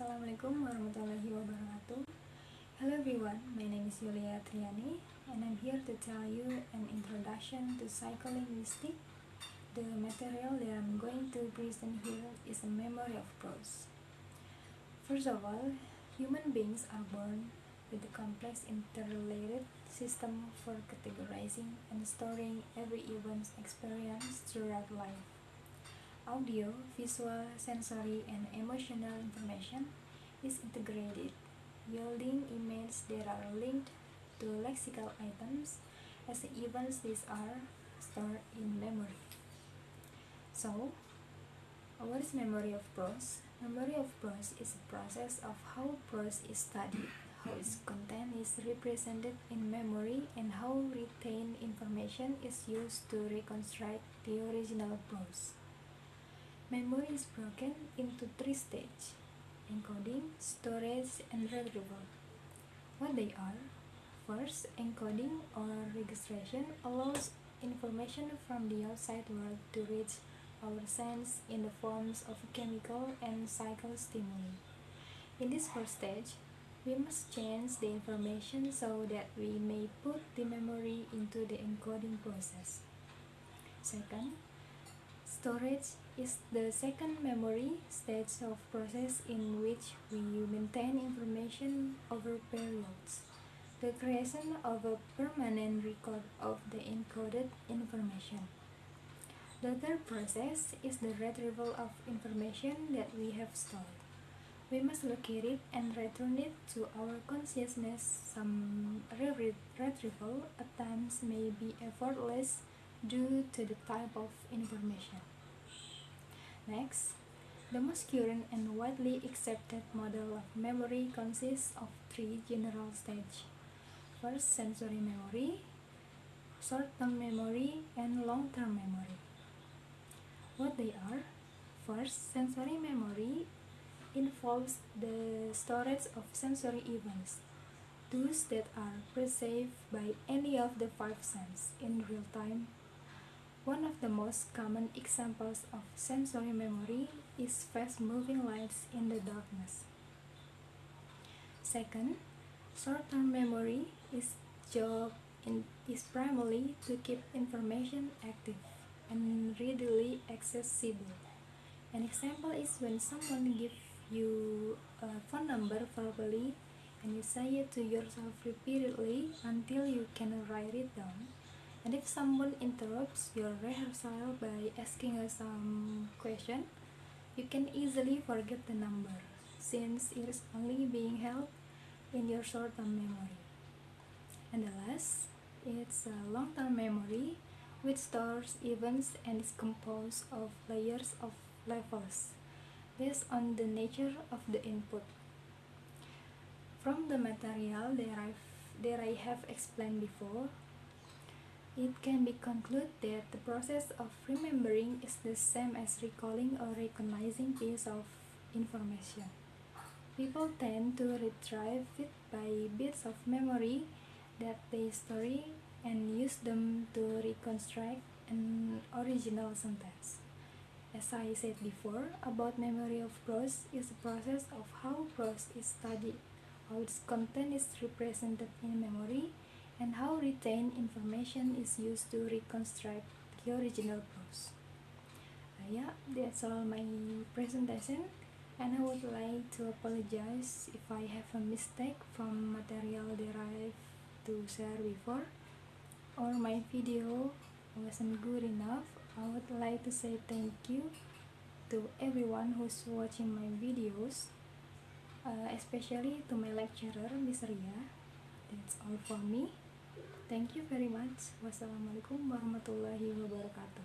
Assalamualaikum warahmatullahi wabarakatuh. Hello everyone, my name is Yulia Triyani and I'm here to tell you an introduction to psycholinguistics. The material that I'm going to present here is a memory of prose. First of all, human beings are born with a complex interrelated system for categorizing and storing every event's experience throughout life. Audio, visual, sensory, and emotional information is integrated, yielding images that are linked to lexical items as the events these are stored in memory. So, what is memory of prose? Memory of prose is a process of how prose is studied, how its content is represented in memory, and how retained information is used to reconstruct the original prose. Memory is broken into three stages: encoding, storage, and retrieval. What they are: first, encoding or registration allows information from the outside world to reach our sense in the forms of chemical and psychical stimuli. In this first stage, we must change the information so that we may put the memory into the encoding process. Second, storage is the second memory stage of process in which we maintain information over periods, the creation of a permanent record of the encoded information. The third process is the retrieval of information that we have stored. We must locate it and return it to our consciousness. Some retrieval at times may be effortless due to the type of information. Next, the most current and widely accepted model of memory consists of three general stages. First, sensory memory, short-term memory, and long-term memory. What they are? First, sensory memory involves the storage of sensory events, those that are perceived by any of the five senses in real time. One of the most common examples of sensory memory is fast-moving lights in the darkness. Second, short-term memory is primarily to keep information active and readily accessible. An example is when someone gives you a phone number verbally and you say it to yourself repeatedly until you can write it down. And if someone interrupts your rehearsal by asking us some question, you can easily forget the number, since it is only being held in your short-term memory. And the last, it's a long-term memory, which stores events and is composed of layers of levels, based on the nature of the input. From the material that I have explained before, it can be concluded that the process of remembering is the same as recalling or recognizing piece of information. People tend to retrieve it by bits of memory that they store and use them to reconstruct an original sentence. As I said before, about memory of prose is a process of how prose is studied, how its content is represented in memory, and how retained information is used to reconstruct the original prose. Yeah, that's all my presentation, and I would like to apologize if I have a mistake from material that I have to share before, or my video wasn't good enough. I would like to say thank you to everyone who's watching my videos, especially to my lecturer, Miss Ria. That's all for me. Thank you very much. Wassalamualaikum warahmatullahi wabarakatuh.